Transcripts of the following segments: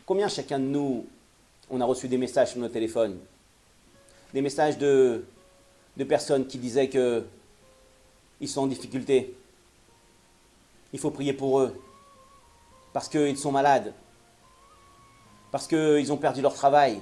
Combien chacun de nous, on a reçu des messages sur nos téléphones, des messages de personnes qui disaient qu'ils sont en difficulté. Il faut prier pour eux, parce qu'ils sont malades, parce qu'ils ont perdu leur travail,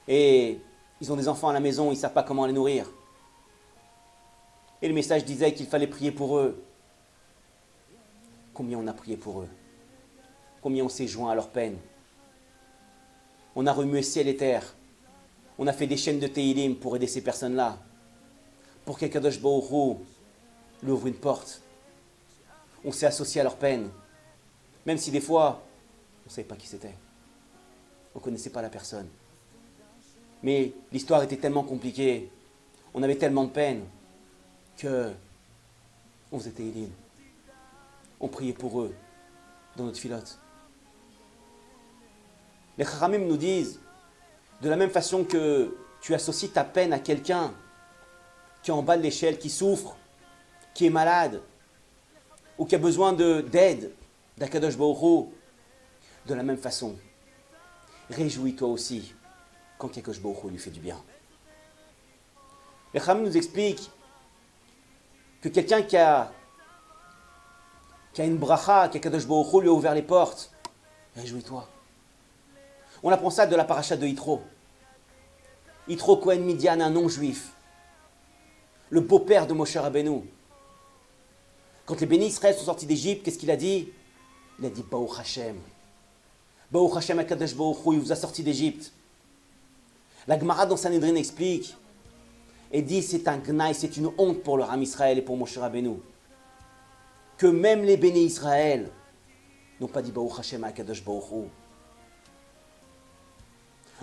et ils ont des enfants à la maison, ils ne savent pas comment les nourrir. Et le message disait qu'il fallait prier pour eux. Combien on a prié pour eux? Combien on s'est joint à leur peine? On a remué ciel et terre. On a fait des chaînes de Teilim pour aider ces personnes-là. Pour qu'Akadosh Baruch Hu lui ouvre une porte. On s'est associé à leur peine. Même si des fois, on ne savait pas qui c'était. On ne connaissait pas la personne. Mais l'histoire était tellement compliquée. On avait tellement de peine que on faisait Teilim. On priait pour eux dans notre filote. Les Chachamim nous disent, de la même façon que tu associes ta peine à quelqu'un qui est en bas de l'échelle, qui souffre, qui est malade, ou qui a besoin d'aide, d'Akadosh Baruch Hu, de la même façon, réjouis-toi aussi quand Akadosh Baruch Hu lui fait du bien. Les Chachamim nous expliquent que quelqu'un qui a une bracha, qu'Akadosh Baruch Hu lui a ouvert les portes, réjouis-toi. On apprend ça de la paracha de Yitro. Yitro Cohen Midian, un non-juif. Le beau-père de Moshe Rabbeinu. Quand les bénis Israël sont sortis d'Égypte, qu'est-ce qu'il a dit? Il a dit Baruch Hashem. Baruch Hashem HaKadosh Baruch Hu, il vous a sorti d'Égypte. La Gemara dans Sanhedrin explique et dit c'est un gnaï, c'est une honte pour le Ram Israël et pour Moshe Rabbeinu. Que même les bénis Israël n'ont pas dit Baruch Hashem HaKadosh Baruch Hu.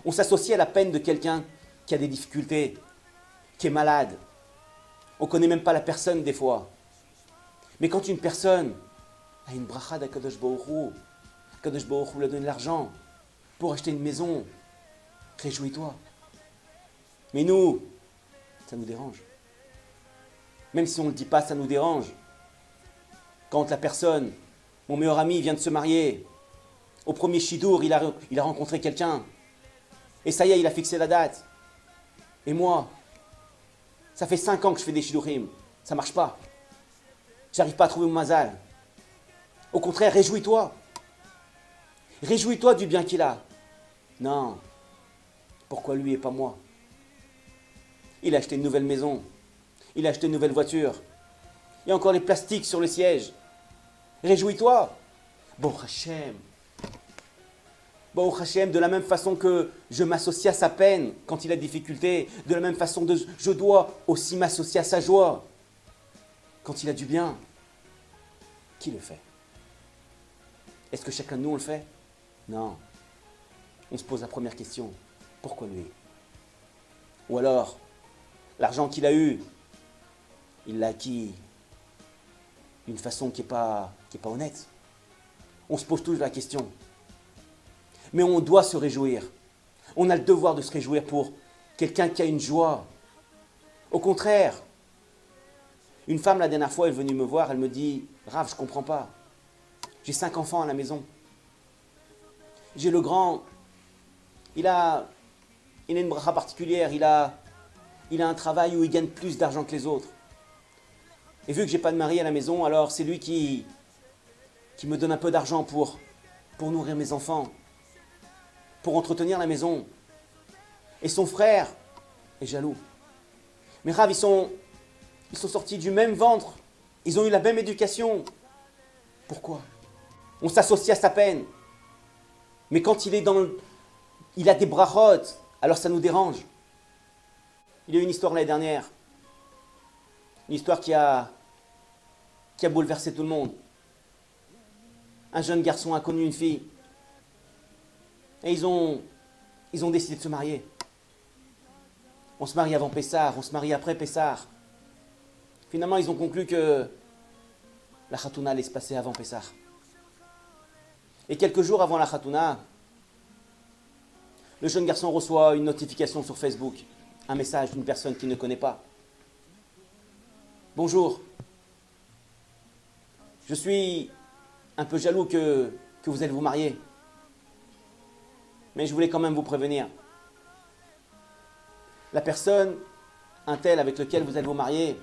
On s'associe à la peine de quelqu'un qui a des difficultés, qui est malade. On ne connaît même pas la personne des fois. Mais quand une personne a une bracha d'Akadosh Baruch Hu, Akadosh Baruch Hu lui a donné de l'argent pour acheter une maison, réjouis-toi. Mais nous, ça nous dérange. Même si on ne le dit pas, ça nous dérange. Quand la personne, mon meilleur ami vient de se marier, au premier Shidour, il a rencontré quelqu'un. Et ça y est, il a fixé la date. Et moi, ça fait 5 ans que je fais des Shidurim. Ça ne marche pas. J'arrive pas à trouver mon mazal. Au contraire, réjouis-toi. Réjouis-toi du bien qu'il a. Non. Pourquoi lui et pas moi? Il a acheté une nouvelle maison. Il a acheté une nouvelle voiture. Il y a encore les plastiques sur le siège. Réjouis-toi. Bon Hachem. Baruch Hashem, de la même façon que je m'associe à sa peine quand il a des difficultés, de la même façon je dois aussi m'associer à sa joie quand il a du bien. Qui le fait? Est-ce que chacun de nous on le fait? Non. On se pose la première question. Pourquoi lui? Ou alors, l'argent qu'il a eu, il l'a acquis d'une façon qui n'est pas honnête. On se pose toujours la question. Mais on doit se réjouir. On a le devoir de se réjouir pour quelqu'un qui a une joie. Au contraire, une femme la dernière fois est venue me voir, elle me dit « Rav, je ne comprends pas. J'ai 5 enfants à la maison. J'ai le grand, il a une bracha particulière, il a un travail où il gagne plus d'argent que les autres. Et vu que je n'ai pas de mari à la maison, alors c'est lui qui me donne un peu d'argent pour nourrir mes enfants, pour entretenir la maison. Et son frère est jaloux. Mais Rav, ils sont sortis du même ventre. Ils ont eu la même éducation. Pourquoi? On s'associe à sa peine. Mais quand il a des brachot, alors ça nous dérange. Il y a eu une histoire l'année dernière. Une histoire qui a bouleversé tout le monde. Un jeune garçon a connu une fille. Et ils ont décidé de se marier. On se marie avant Pessah, on se marie après Pessah. Finalement, ils ont conclu que la Khatouna allait se passer avant Pessah. Et quelques jours avant la Khatouna, le jeune garçon reçoit une notification sur Facebook, un message d'une personne qu'il ne connaît pas. Bonjour. Je suis un peu jaloux que vous allez vous marier. Mais je voulais quand même vous prévenir. La personne, un tel avec lequel vous allez vous marier,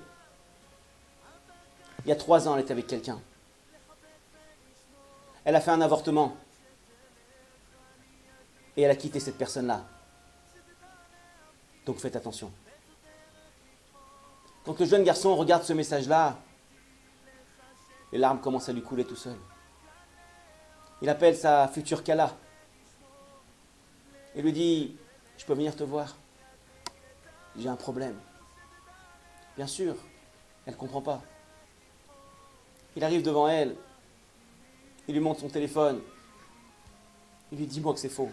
il y a 3 ans, elle était avec quelqu'un. Elle a fait un avortement. Et elle a quitté cette personne-là. Donc faites attention. Quand le jeune garçon regarde ce message-là, les larmes commencent à lui couler tout seul. Il appelle sa future Kala. Et lui dit, je peux venir te voir? J'ai un problème. Bien sûr, elle ne comprend pas. Il arrive devant elle. Il lui montre son téléphone. Il lui dit, dis-moi que c'est faux.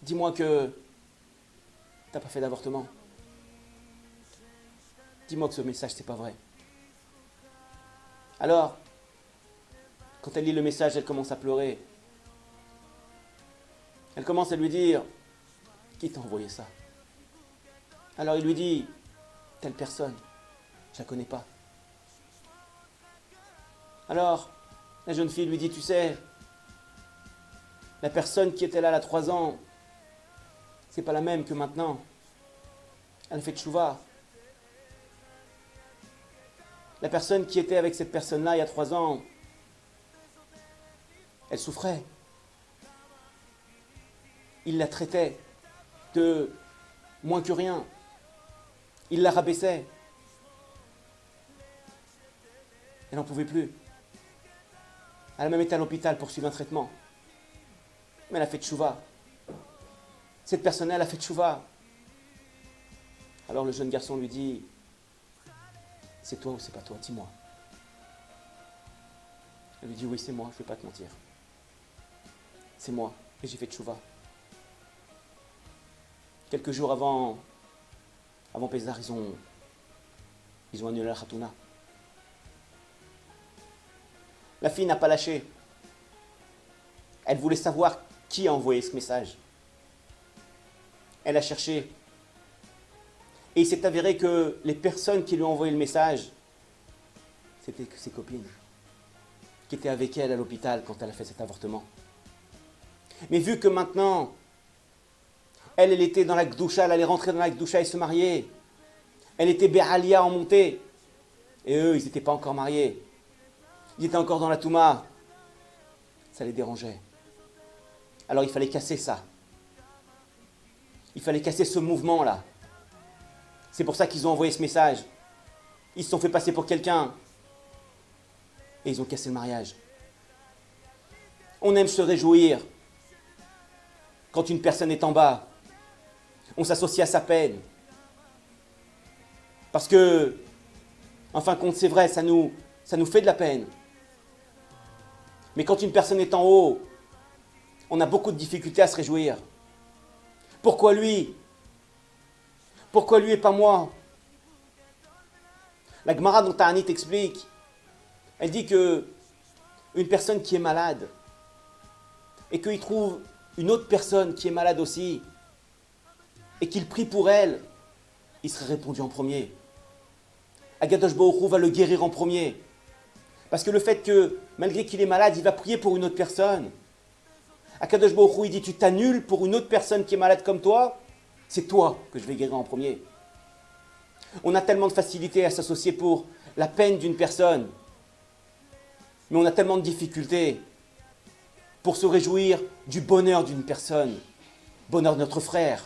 Dis-moi que tu n'as pas fait d'avortement. Dis-moi que ce message, c'est pas vrai. Alors, quand elle lit le message, elle commence à pleurer. Elle commence à lui dire, qui t'a envoyé ça? Alors il lui dit, telle personne, je la connais pas. Alors, la jeune fille lui dit, tu sais, la personne qui était là il y a 3 ans, c'est pas la même que maintenant. Elle fait tchouva. La personne qui était avec cette personne-là il y a 3 ans, elle souffrait. Il la traitait de moins que rien. Il la rabaissait. Elle n'en pouvait plus. Elle a même été à l'hôpital pour suivre un traitement. Mais elle a fait tchouva. Cette personne-là, elle a fait tchouva. Alors le jeune garçon lui dit, c'est toi ou c'est pas toi? Dis-moi. Elle lui dit, oui, c'est moi, je ne vais pas te mentir. C'est moi, et j'ai fait tchouva. Quelques jours avant Pessah, ils ont annulé la Khatouna. La fille n'a pas lâché. Elle voulait savoir qui a envoyé ce message. Elle a cherché. Et il s'est avéré que les personnes qui lui ont envoyé le message, c'était ses copines, qui étaient avec elle à l'hôpital quand elle a fait cet avortement. Mais vu que maintenant, elle était dans la Gdoucha, elle allait rentrer dans la Gdoucha et se marier. Elle était Bé'alia en montée. Et eux, ils n'étaient pas encore mariés. Ils étaient encore dans la Touma. Ça les dérangeait. Alors il fallait casser ça. Il fallait casser ce mouvement-là. C'est pour ça qu'ils ont envoyé ce message. Ils se sont fait passer pour quelqu'un. Et ils ont cassé le mariage. On aime se réjouir quand une personne est en bas. On s'associe à sa peine. Parce que, en fin de compte, c'est vrai, ça nous fait de la peine. Mais quand une personne est en haut, on a beaucoup de difficultés à se réjouir. Pourquoi lui? Pourquoi lui et pas moi? La Gemara dont Ta'anit explique, elle dit que une personne qui est malade et qu'il trouve une autre personne qui est malade aussi et qu'il prie pour elle, il serait répondu en premier. Akadosh Baruch Hu va le guérir en premier. Parce que le fait que, malgré qu'il est malade, il va prier pour une autre personne. Akadosh Baruch Hu, il dit, tu t'annules pour une autre personne qui est malade comme toi, c'est toi que je vais guérir en premier. On a tellement de facilité à s'associer pour la peine d'une personne. Mais on a tellement de difficultés pour se réjouir du bonheur d'une personne. Bonheur de notre frère,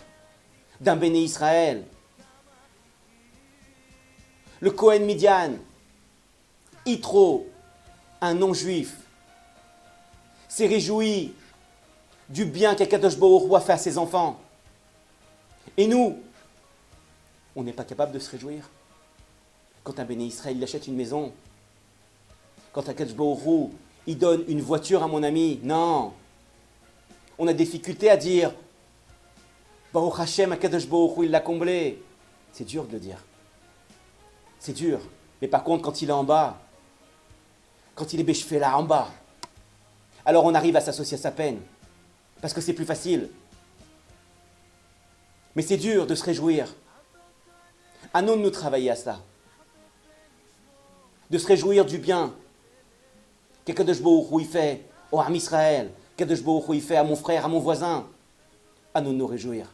d'un béné Israël. Le Cohen Midian, Yitro, un non-juif, s'est réjoui du bien qu'Akadosh Baruch Hu a fait à ses enfants. Et nous, on n'est pas capable de se réjouir. Quand un béné Israël il achète une maison, quand Akadosh Baruch Hu il donne une voiture à mon ami, non. On a des difficultés à dire Baruch Hashem, Akadosh Baruch Hu il l'a comblé. C'est dur de le dire. C'est dur. Mais par contre, quand il est en bas, quand il est béchefé là en bas, alors on arrive à s'associer à sa peine. Parce que c'est plus facile. Mais c'est dur de se réjouir. À nous de nous travailler à cela. de se réjouir du bien qu'Akadosh Baruch Hu fait au Ham Israël, qu'Akadosh Baruch Hu fait à mon frère, à mon voisin, à nous de nous réjouir.